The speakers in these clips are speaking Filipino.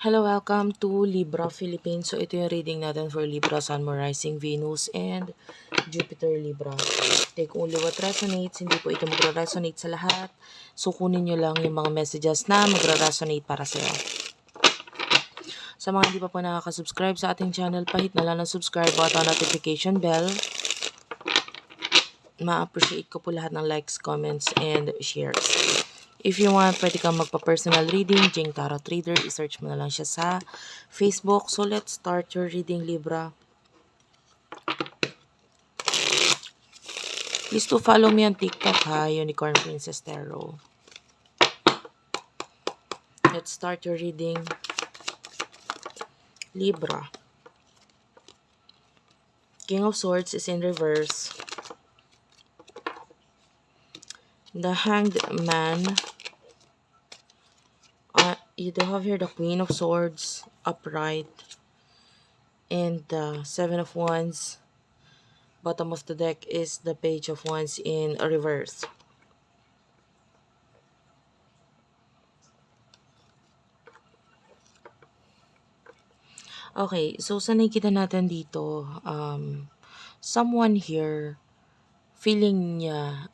Hello, welcome to Libra Philippines. So, ito yung reading natin for Libra, Sun, Moon, Rising, Venus, and Jupiter Libra. Take only what resonates. Hindi po ito magre-resonate sa lahat. So, kunin nyo lang yung mga messages na magre-resonate para sa'yo. Sa mga hindi pa po nakaka-subscribe sa ating channel, pahit na lang ng subscribe button, notification bell. Ma-appreciate ko po lahat ng likes, comments, and shares. If you want, pwede kang magpa-personal reading, Jing Tarot Reader. I-search mo na lang siya sa Facebook. So, let's start your reading, Libra. Please to follow me on TikTok, ha? Unicorn Princess Tarot. Let's start your reading, Libra. King of Swords is in reverse. The Hanged Man. You do have here the Queen of Swords upright. And the Seven of Wands. Bottom of the deck is the Page of Wands in reverse. Okay, so sa nakikita natin dito, someone here, feeling niya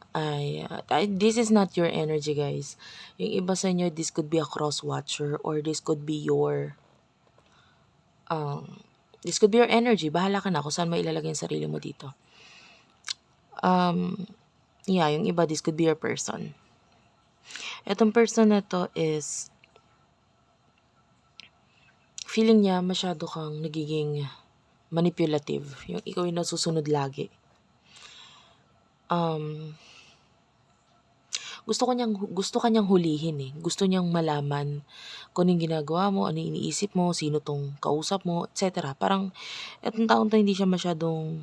this is not your energy, guys. Yung iba sa inyo, this could be a cross watcher or this could be your energy. Bahala ka na kung saan mo ilalagay yung sarili mo dito. Yung iba, this could be your person. Etong person na to is feeling niya masyado kang nagiging manipulative. Yung ikaw yung nasusunod lagi. Gusto kanyang hulihin eh. Gusto niyang malaman kung anong ginagawa mo, ano yung iniisip mo, sino tong kausap mo, etc. Parang etong taon to hindi siya masyadong,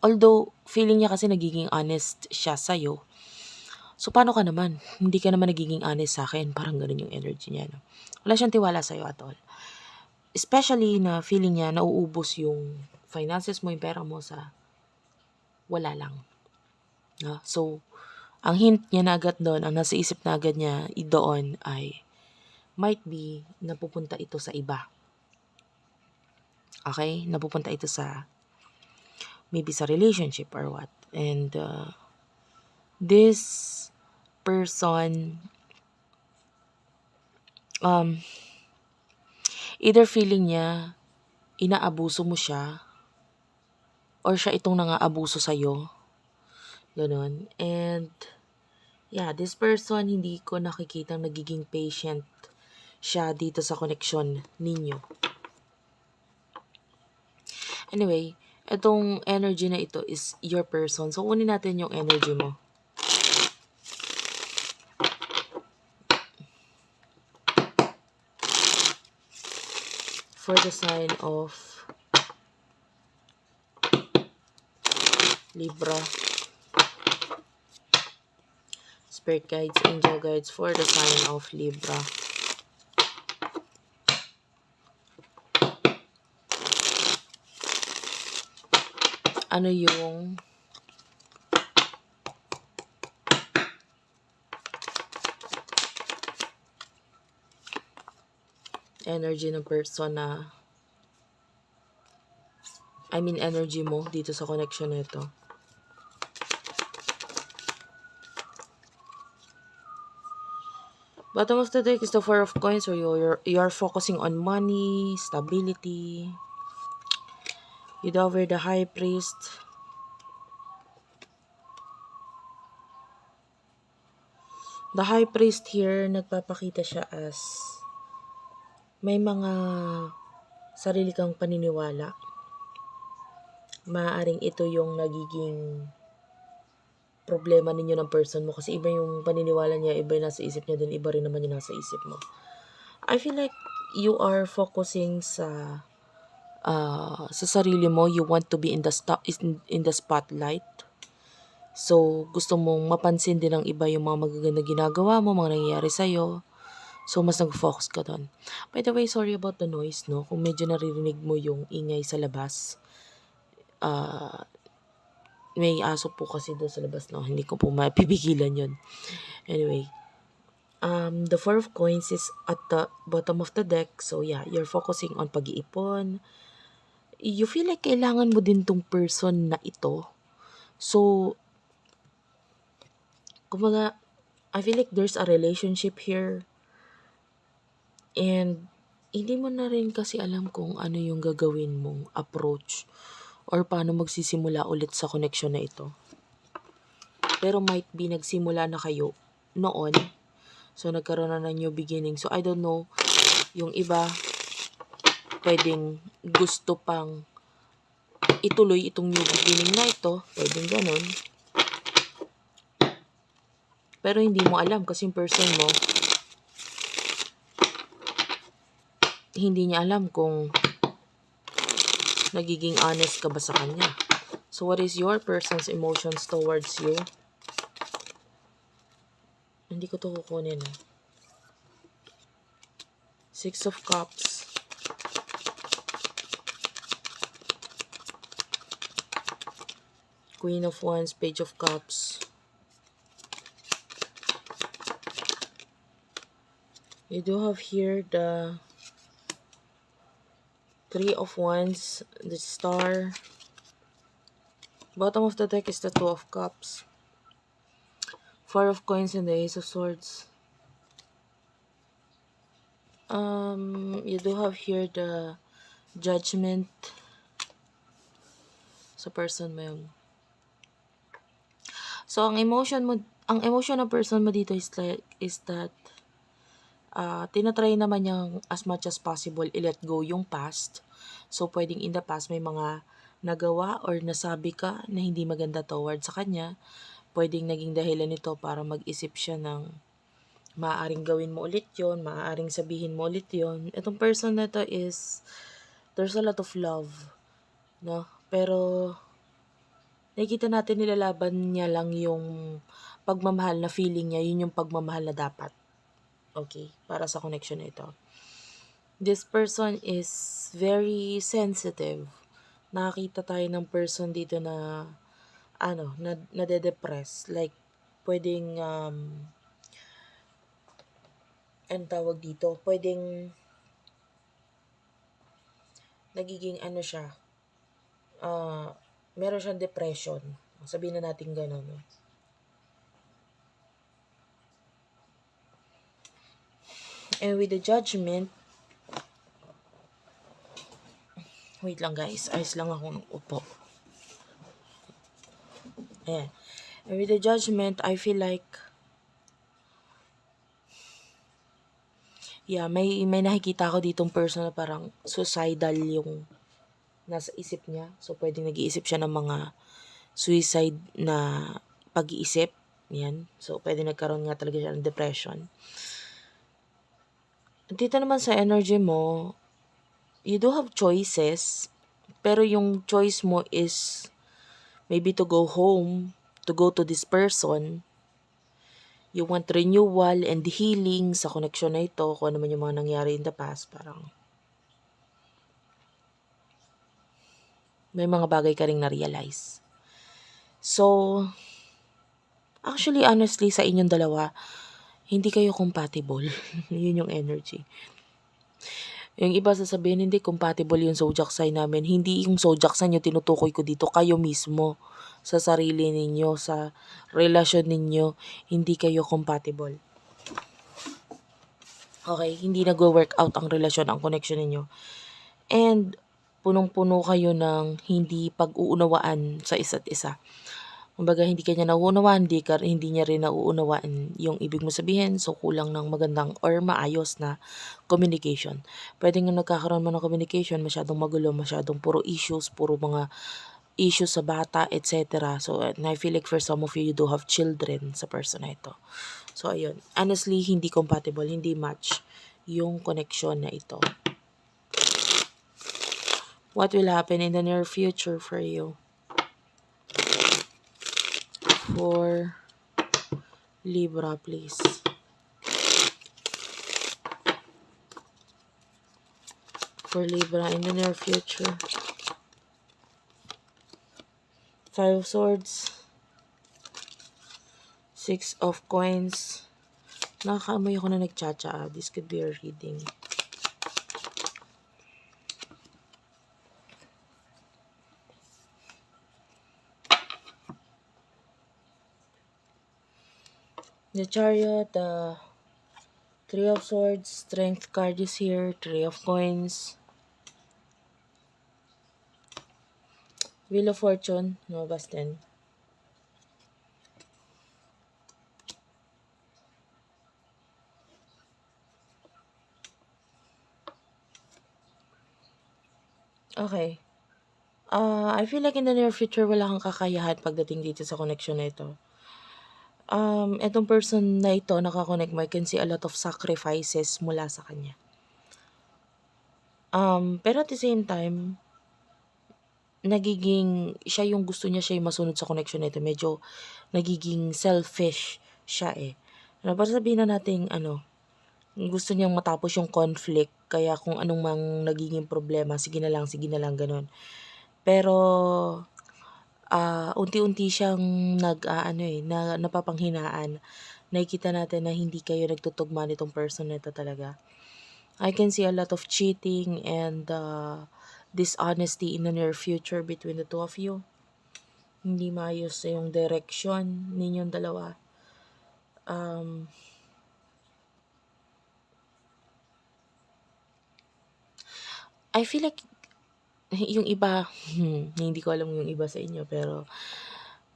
although feeling niya kasi nagiging honest siya sa'yo. So paano ka naman? Hindi ka naman nagiging honest sa akin. Parang ganun yung energy niya. No? Wala siyang tiwala sa'yo at all. Especially na feeling niya nauubos yung finances mo, yung pera mo sa wala lang. No? So, ang hint niya na agad doon, ang nasa isip na agad niya doon ay might be napupunta ito sa iba. Okay? Napupunta ito sa maybe sa relationship or what. And this person either feeling niya inaabuso mo siya or siya itong nangaabuso sa'yo. Ganon. And this person, hindi ko nakikita nagiging patient siya dito sa connection ninyo. Anyway, itong energy na ito is your person. So, kunin natin yung energy mo. For the sign of Libra. Spirit guides, angel guides for the sign of Libra. Ano yung energy ng person na energy mo dito sa connection na ito? Bottom of the deck is the Four of Coins, so you're focusing on money, stability. You do over the High Priest. The High Priest here, nagpapakita siya as may mga sarili kang paniniwala. Maaaring ito yung nagiging problema ninyo ng person mo kasi iba yung paniniwala niya, iba yung nasa isip niya, din iba rin naman yung nasa isip mo. I feel like you are focusing sa sarili mo. You want to be in the spotlight. So, gusto mong mapansin din ng iba yung mga magagandang ginagawa mo, mga nangyayari sa'yo. So, mas nag-focus ka doon. By the way, sorry about the noise, no? Kung medyo naririnig mo yung ingay sa labas. May aso po kasi doon sa labas, no? Hindi ko po mapipigilan yun. Anyway, The Four of Coins is at the bottom of the deck. So yeah, you're focusing on pag-iipon. You feel like kailangan mo din tong person na ito. So, kumbaga, I feel like there's a relationship here. And hindi mo na rin kasi alam kung ano yung gagawin mong approach or paano magsisimula ulit sa connection na ito. Pero might be nagsimula na kayo noon. So, nagkaroon na ng new beginning. So, I don't know, yung iba, pwedeng gusto pang ituloy itong new beginning na ito. Pwedeng ganun. Pero hindi mo alam kasi yung person mo, hindi niya alam kung nagiging honest ka ba sa kanya. So, what is your person's emotions towards you? Hindi ko to kukunin. Six of Cups. Queen of Wands, Page of Cups. You do have here the Three of Wands, the Star. Bottom of the deck is the Two of Cups. Four of Coins and the Ace of Swords. You do have here the Judgment. Sa person mo yun. So, ang emotion ng person mo dito is that tinatry naman niyang as much as possible i-let go yung past. So, pwedeng in the past may mga nagawa or nasabi ka na hindi maganda toward sa kanya. Pwedeng naging dahilan nito para mag-isip siya ng maaaring gawin mo ulit yon, maaaring sabihin mo ulit yon. Itong person na to is, there's a lot of love, no? Pero, nakikita natin nilalaban niya lang yung pagmamahal na feeling niya, yun yung pagmamahal na dapat. Okay, para sa connection na ito. This person is very sensitive. Nakakita tayo ng person dito na nade-depress. Like, pwedeng, ang tawag dito, pwedeng nagiging siya, meron siyang depression. Sabihin na natin gano'n. No? And with the Judgment, wait lang guys, ayos lang akong upo. Ayan. And with the Judgment, I feel like, yeah, may nakikita ako ditong person na parang suicidal yung nasa isip niya. So, pwedeng nag-iisip siya ng mga suicide na pag-iisip. Yan. So, pwede nagkaroon nga talaga siya ng depression. Dito naman sa energy mo, you do have choices, pero yung choice mo is maybe to go home, to go to this person. You want renewal and healing sa connection na ito, kung ano man yung mga nangyari in the past, parang may mga bagay ka ring na-realize. So, actually, honestly, sa inyong dalawa, hindi kayo compatible. Yun yung energy. Yung iba sasabihin, hindi compatible yung zodiac sign namin. Hindi yung zodiac sign yung tinutukoy ko dito. Kayo mismo, sa sarili ninyo, sa relasyon ninyo, hindi kayo compatible. Okay, hindi nag-work out ang relasyon, ang connection ninyo. And, punong-puno kayo ng hindi pag-uunawaan sa isa't isa. Kumbaga, hindi kanya nauunawaan, hindi niya rin nauunawaan yung ibig mo sabihin. So, kulang ng magandang or maayos na communication. Pwede nga nagkakaroon mo ng communication, masyadong magulo, masyadong puro mga issues sa bata, etc. So, and I feel like for some of you, you do have children sa person na ito. So, ayun. Honestly, hindi compatible, hindi match yung connection na ito. What will happen in the near future for you? For Libra, please. For Libra in the near future. Five of Swords. Six of Coins. Nakakaamoy ako na nagtsatsa. This could be a reading. The Chariot, the Three of Swords, Strength card is here, Three of Coins, Wheel of Fortune, lumabas din. Okay. I feel like in the near future, wala kang kakayahan pagdating dito sa connection na ito. Itong person na ito, nakakonect mo, I can see a lot of sacrifices mula sa kanya. Pero at the same time, siya yung gusto niya, siya yung masunod sa connection na ito. Medyo nagiging selfish siya eh. Para sabihin na natin, gusto niyang matapos yung conflict. Kaya kung anong mang nagiging problema, sige na lang, ganun. Pero, unti-unti siyang napapanghinaan. Nakikita natin na hindi kayo nagtutugma nitong person na ito talaga. I can see a lot of cheating and dishonesty in the near future between the two of you. Hindi maayos yung direction ninyong dalawa. I feel like yung iba, hindi ko alam yung iba sa inyo, pero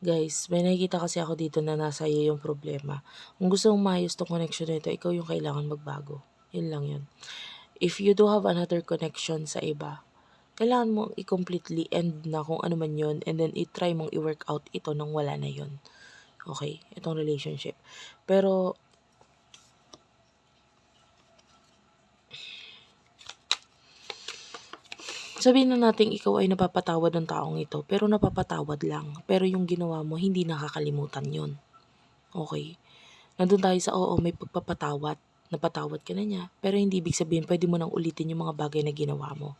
guys, may nakikita kasi ako dito na nasa iyo yung problema. Kung gusto mong maayos tong connection na ito, ikaw yung kailangan magbago. Yun lang yun. If you do have another connection sa iba, kailangan mo i-completely end na kung ano man yun, and then i-try mong i-work out ito nang wala na yun. Okay? Itong relationship. Pero, sabihin na natin ikaw ay napapatawad ng taong ito, pero napapatawad lang. Pero yung ginawa mo, hindi nakakalimutan yun. Okay? Nandun tayo sa may pagpapatawad. Napatawad ka na niya. Pero hindi ibig sabihin, pwede mo nang ulitin yung mga bagay na ginawa mo.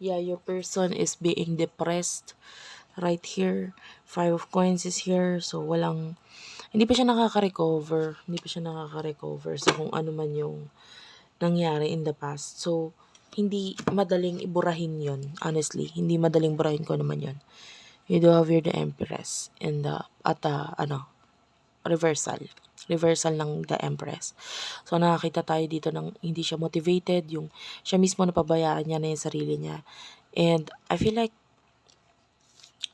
Yeah, your person is being depressed right here. 5 of Coins is here. So, hindi pa siya nakaka-recover. Sa kung ano man yung nangyari in the past. So, hindi madaling iburahin yon. Honestly, hindi madaling burahin ko naman yon. You do have here the Empress and reversal ng the Empress. So, nakakita tayo dito ng hindi siya motivated, yung siya mismo napabayaan niya na yung sarili niya. And I feel like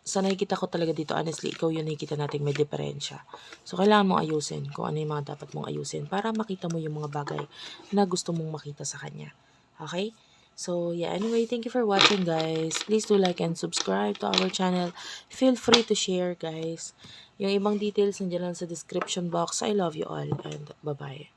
sa nakikita ko talaga dito, honestly, ikaw yung nakikita natin may diferensya. So, kailangan mong ayusin kung ano yung mga dapat mong ayusin para makita mo yung mga bagay na gusto mong makita sa kanya. Okay? So, yeah, anyway, thank you for watching, guys. Please do like and subscribe to our channel. Feel free to share, guys. Yung ibang details nandiyan lang sa description box. I love you all and bye-bye.